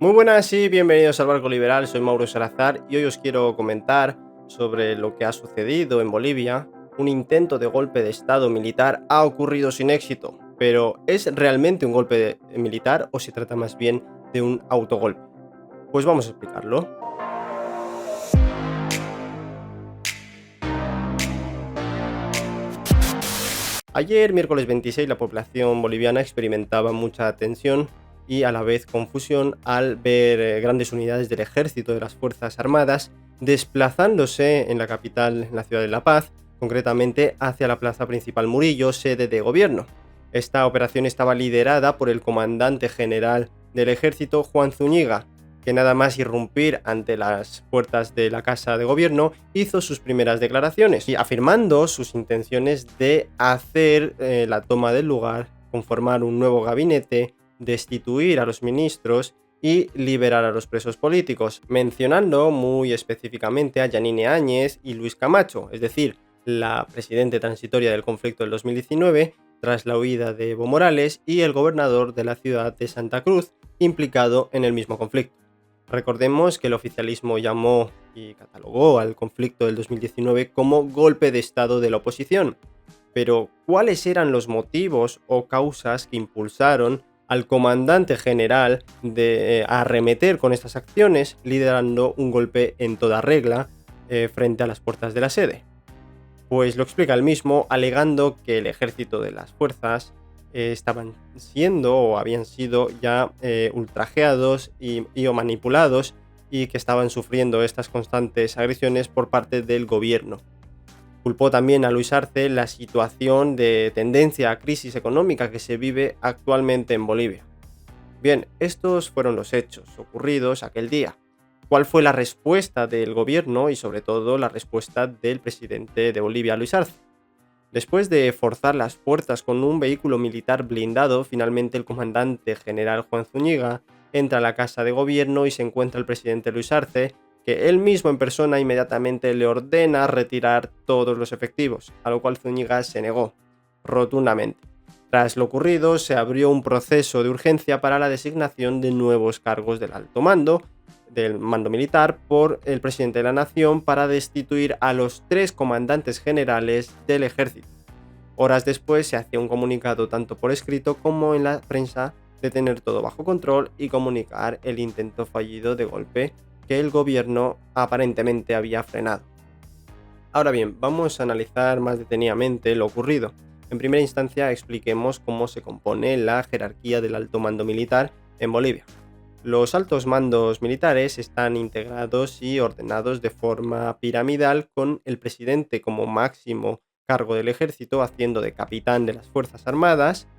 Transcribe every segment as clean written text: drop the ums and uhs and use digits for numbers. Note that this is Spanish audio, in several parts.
Muy buenas y bienvenidos al Barco Liberal, soy Mauro Salazar y hoy os quiero comentar sobre lo que ha sucedido en Bolivia. Un intento de golpe de estado militar ha ocurrido sin éxito, pero ¿es realmente un golpe militar o se trata más bien de un autogolpe? Pues vamos a explicarlo. Ayer, miércoles 26, la población boliviana experimentaba mucha tensión y a la vez confusión al ver grandes unidades del ejército de las Fuerzas Armadas desplazándose en la capital, en la ciudad de La Paz, concretamente hacia la plaza principal Murillo, sede de gobierno. Esta operación estaba liderada por el comandante general del ejército, Juan Zúñiga, que nada más irrumpir ante las puertas de la Casa de Gobierno hizo sus primeras declaraciones y afirmando sus intenciones de hacer la toma del lugar, conformar un nuevo gabinete, destituir a los ministros y liberar a los presos políticos, mencionando muy específicamente a Yanine Áñez y Luis Camacho, es decir, la presidenta transitoria del conflicto del 2019 tras la huida de Evo Morales y el gobernador de la ciudad de Santa Cruz, implicado en el mismo conflicto. Recordemos que el oficialismo llamó y catalogó al conflicto del 2019 como golpe de estado de la oposición. Pero, ¿cuáles eran los motivos o causas que impulsaron al comandante general a arremeter con estas acciones, liderando un golpe en toda regla frente a las puertas de la sede? Pues lo explica él mismo, alegando que el ejército de las fuerzas estaban siendo o habían sido ya ultrajeados o manipulados y que estaban sufriendo estas constantes agresiones por parte del gobierno. Culpó también a Luis Arce la situación de tendencia a crisis económica que se vive actualmente en Bolivia. Bien, estos fueron los hechos ocurridos aquel día. ¿Cuál fue la respuesta del gobierno y sobre todo la respuesta del presidente de Bolivia, Luis Arce? Después de forzar las puertas con un vehículo militar blindado, finalmente el comandante general Juan Zúñiga entra a la Casa de Gobierno y se encuentra el presidente Luis Arce, que él mismo en persona inmediatamente le ordena retirar todos los efectivos, a lo cual Zúñiga se negó rotundamente. Tras lo ocurrido, se abrió un proceso de urgencia para la designación de nuevos cargos del mando militar por el presidente de la nación para destituir a los 3 comandantes generales del ejército. Horas después se hacía un comunicado tanto por escrito como en la prensa de tener todo bajo control y comunicar el intento fallido de golpe que el gobierno aparentemente había frenado. Ahora bien, vamos a analizar más detenidamente lo ocurrido. En primera instancia, expliquemos cómo se compone la jerarquía del alto mando militar en Bolivia. Los altos mandos militares están integrados y ordenados de forma piramidal, con el presidente como máximo cargo del ejército haciendo de capitán de las Fuerzas Armadas,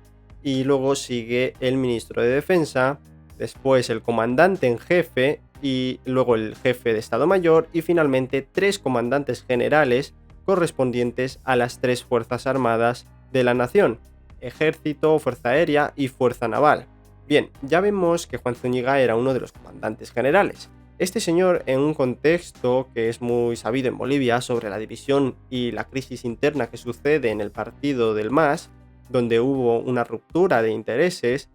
y luego sigue el ministro de Defensa, después el comandante en jefe y luego el jefe de Estado Mayor y finalmente 3 comandantes generales correspondientes a las 3 Fuerzas Armadas de la nación: Ejército, Fuerza Aérea y Fuerza Naval. Bien, ya vemos que Juan Zúñiga era uno de los comandantes generales. Este señor, en un contexto que es muy sabido en Bolivia sobre la división y la crisis interna que sucede en el partido del MAS, donde hubo una ruptura de intereses,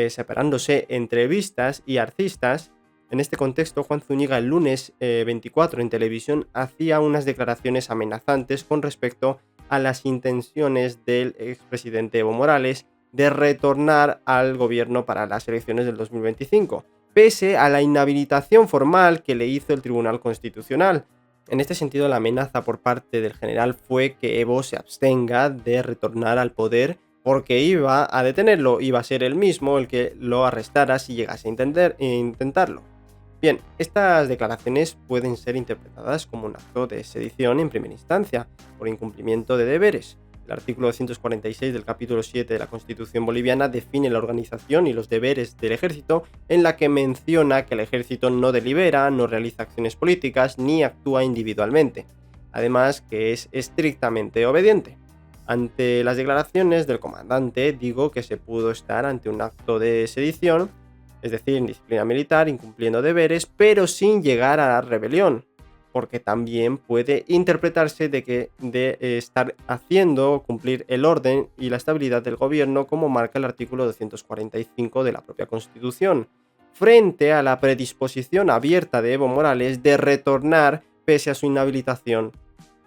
separándose entre vistas y arcistas. En este contexto, Juan Zúñiga el lunes 24 en televisión hacía unas declaraciones amenazantes con respecto a las intenciones del expresidente Evo Morales de retornar al gobierno para las elecciones del 2025, pese a la inhabilitación formal que le hizo el Tribunal Constitucional. En este sentido, la amenaza por parte del general fue que Evo se abstenga de retornar al poder porque iba a detenerlo, iba a ser él mismo el que lo arrestara si llegase a intentarlo. Bien, estas declaraciones pueden ser interpretadas como un acto de sedición en primera instancia, por incumplimiento de deberes. El artículo 246 del capítulo 7 de la Constitución boliviana define la organización y los deberes del ejército, en la que menciona que el ejército no delibera, no realiza acciones políticas ni actúa individualmente, además que es estrictamente obediente. Ante las declaraciones del comandante, digo que se pudo estar ante un acto de sedición, es decir, indisciplina militar, incumpliendo deberes, pero sin llegar a la rebelión, porque también puede interpretarse de estar haciendo cumplir el orden y la estabilidad del gobierno, como marca el artículo 245 de la propia Constitución. frente a la predisposición abierta de Evo Morales de retornar pese a su inhabilitación.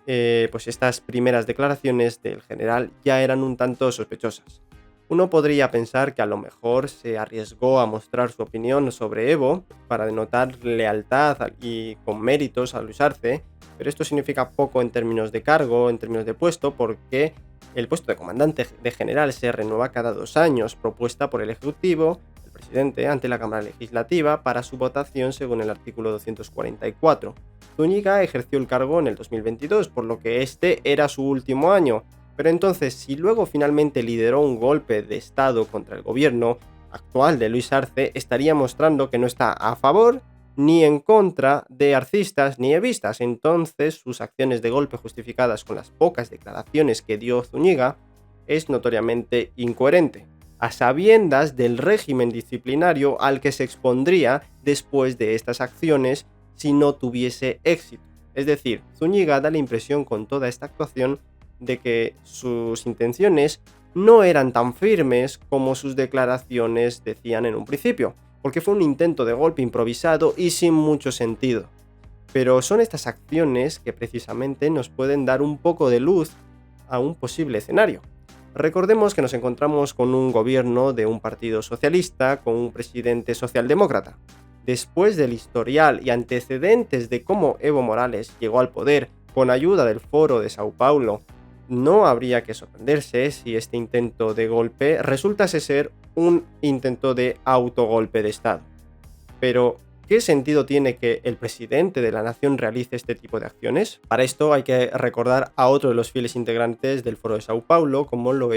Pues estas primeras declaraciones del general ya eran un tanto sospechosas. Uno podría pensar que a lo mejor se arriesgó a mostrar su opinión sobre Evo para denotar lealtad y con méritos a Luis Arce, pero esto significa poco en términos de cargo, en términos de puesto, porque el puesto de comandante de general se renueva cada 2 años, propuesta por el Ejecutivo, el presidente, ante la Cámara Legislativa para su votación según el artículo 244. Zúñiga ejerció el cargo en el 2022, por lo que este era su último año. Pero entonces, si luego finalmente lideró un golpe de Estado contra el gobierno actual de Luis Arce, estaría mostrando que no está a favor ni en contra de arcistas ni evistas. Entonces, sus acciones de golpe justificadas con las pocas declaraciones que dio Zúñiga es notoriamente incoherente, a sabiendas del régimen disciplinario al que se expondría después de estas acciones si no tuviese éxito. Es decir, Zúñiga da la impresión con toda esta actuación de que sus intenciones no eran tan firmes como sus declaraciones decían en un principio, porque fue un intento de golpe improvisado y sin mucho sentido. Pero son estas acciones que precisamente nos pueden dar un poco de luz a un posible escenario. Recordemos que nos encontramos con un gobierno de un partido socialista con un presidente socialdemócrata. Después del historial y antecedentes de cómo Evo Morales llegó al poder con ayuda del Foro de Sao Paulo, no habría que sorprenderse si este intento de golpe resultase ser un intento de autogolpe de Estado. Pero, ¿qué sentido tiene que el presidente de la nación realice este tipo de acciones? Para esto hay que recordar a otro de los fieles integrantes del Foro de Sao Paulo, como lo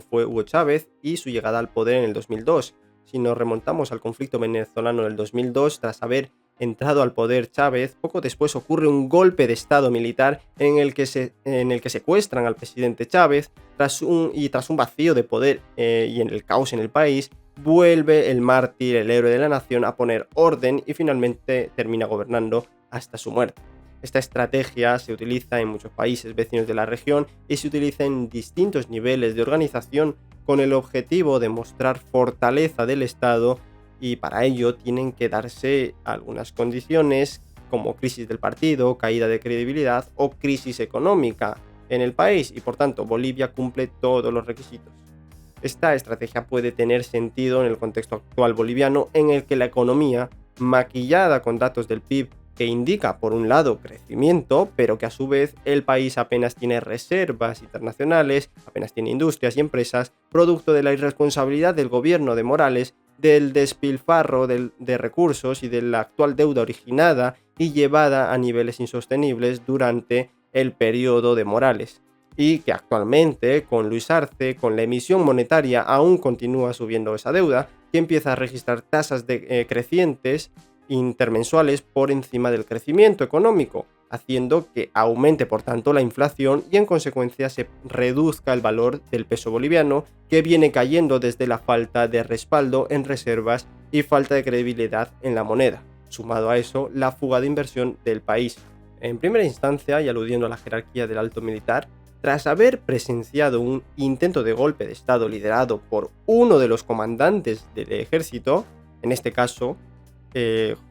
fue Hugo Chávez y su llegada al poder en el 2002. Si nos remontamos al conflicto venezolano del 2002, tras haber entrado al poder Chávez, poco después ocurre un golpe de estado militar en el que secuestran al presidente Chávez, tras un vacío de poder y en el caos en el país, vuelve el mártir, el héroe de la nación, a poner orden y finalmente termina gobernando hasta su muerte. Esta estrategia se utiliza en muchos países vecinos de la región y se utiliza en distintos niveles de organización con el objetivo de mostrar fortaleza del Estado, y para ello tienen que darse algunas condiciones como crisis del partido, caída de credibilidad o crisis económica en el país, y por tanto Bolivia cumple todos los requisitos. Esta estrategia puede tener sentido en el contexto actual boliviano, en el que la economía, maquillada con datos del PIB que indica por un lado crecimiento, pero que a su vez el país apenas tiene reservas internacionales, apenas tiene industrias y empresas, producto de la irresponsabilidad del gobierno de Morales, del despilfarro de recursos y de la actual deuda originada y llevada a niveles insostenibles durante el periodo de Morales, y que actualmente con Luis Arce, con la emisión monetaria, aún continúa subiendo esa deuda, que empieza a registrar tasas crecientes intermensuales por encima del crecimiento económico, haciendo que aumente por tanto la inflación y en consecuencia se reduzca el valor del peso boliviano, que viene cayendo desde la falta de respaldo en reservas y falta de credibilidad en la moneda. Sumado a eso, la fuga de inversión del país. En primera instancia, y aludiendo a la jerarquía del alto militar, tras haber presenciado un intento de golpe de Estado liderado por uno de los comandantes del ejército, en este caso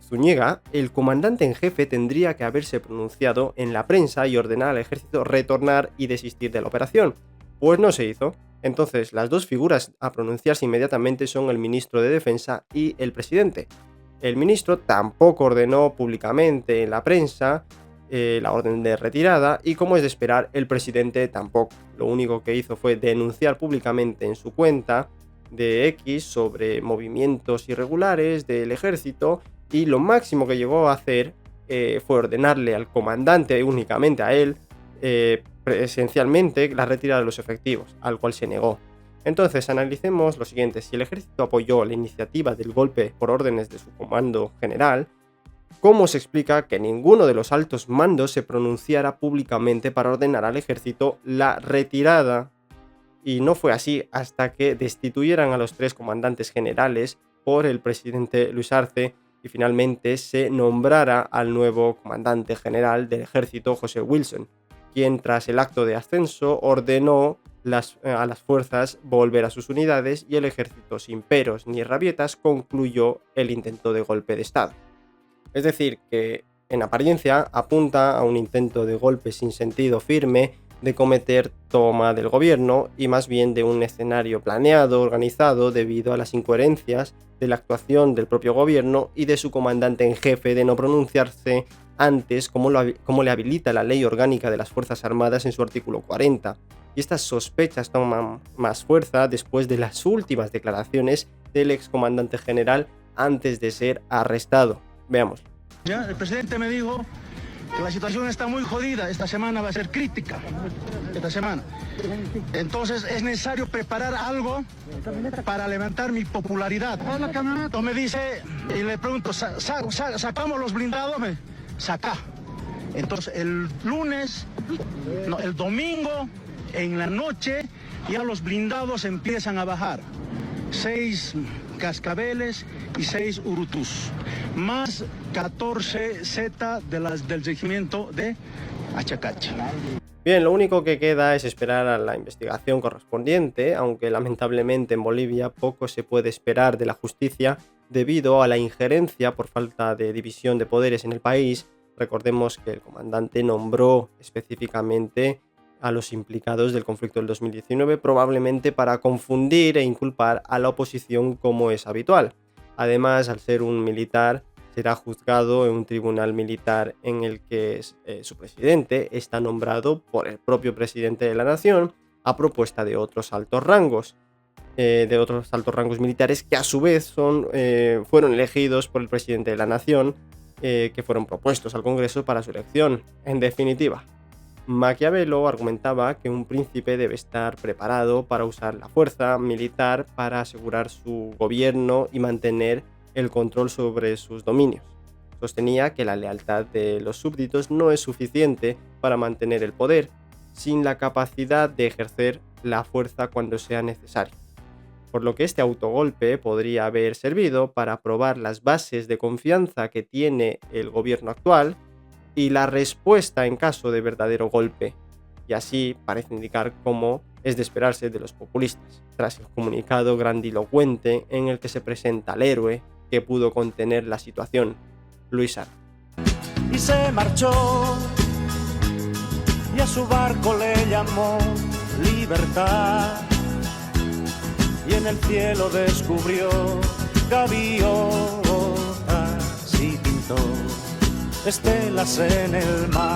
Zúñiga, el comandante en jefe tendría que haberse pronunciado en la prensa y ordenar al ejército retornar y desistir de la operación. Pues no se hizo. Entonces, las dos figuras a pronunciarse inmediatamente son el ministro de Defensa y el presidente. El ministro tampoco ordenó públicamente en la prensa la orden de retirada, y como es de esperar, el presidente tampoco. Lo único que hizo fue denunciar públicamente en su cuenta de X sobre movimientos irregulares del ejército, y lo máximo que llegó a hacer fue ordenarle al comandante, únicamente a él, presencialmente la retirada de los efectivos, al cual se negó. Entonces analicemos lo siguiente: si el ejército apoyó la iniciativa del golpe por órdenes de su comando general, ¿cómo se explica que ninguno de los altos mandos se pronunciara públicamente para ordenar al ejército la retirada? Y no fue así hasta que destituyeran a los 3 comandantes generales por el presidente Luis Arce y finalmente se nombrara al nuevo comandante general del ejército, José Wilson, quien tras el acto de ascenso ordenó a las fuerzas volver a sus unidades y el ejército, sin peros ni rabietas, concluyó el intento de golpe de estado. Es decir, que en apariencia apunta a un intento de golpe sin sentido firme de cometer toma del gobierno y más bien de un escenario planeado, organizado debido a las incoherencias de la actuación del propio gobierno y de su comandante en jefe de no pronunciarse antes como le habilita la Ley Orgánica de las Fuerzas Armadas en su artículo 40. Y estas sospechas toman más fuerza después de las últimas declaraciones del excomandante general antes de ser arrestado. Veamos. Ya, el presidente me dijo que la situación está muy jodida, esta semana va a ser crítica, esta semana. Entonces es necesario preparar algo para levantar mi popularidad. Entonces me dice, y le pregunto, ¿sacamos los blindados? Saca. Entonces el domingo, en la noche, ya los blindados empiezan a bajar. 6 cascabeles y 6 urutus, más 14 Z del regimiento de Achacacha. Bien, lo único que queda es esperar a la investigación correspondiente, aunque lamentablemente en Bolivia poco se puede esperar de la justicia debido a la injerencia por falta de división de poderes en el país. Recordemos que el comandante nombró específicamente a los implicados del conflicto del 2019, probablemente para confundir e inculpar a la oposición como es habitual. Además, al ser un militar, será juzgado en un tribunal militar en el que su presidente está nombrado por el propio presidente de la nación a propuesta de otros altos rangos. Militares que a su vez fueron elegidos por el presidente de la nación, que fueron propuestos al Congreso para su elección. En definitiva, Maquiavelo argumentaba que un príncipe debe estar preparado para usar la fuerza militar para asegurar su gobierno y mantener el control sobre sus dominios. Sostenía que la lealtad de los súbditos no es suficiente para mantener el poder, sin la capacidad de ejercer la fuerza cuando sea necesario. Por lo que este autogolpe podría haber servido para probar las bases de confianza que tiene el gobierno actual y la respuesta en caso de verdadero golpe, y así parece indicar cómo es de esperarse de los populistas, tras el comunicado grandilocuente en el que se presenta al héroe que pudo contener la situación, Luis Arce. Y se marchó, y a su barco le llamó Libertad, y en el cielo descubrió gaviotas y pintó estelas en el mar.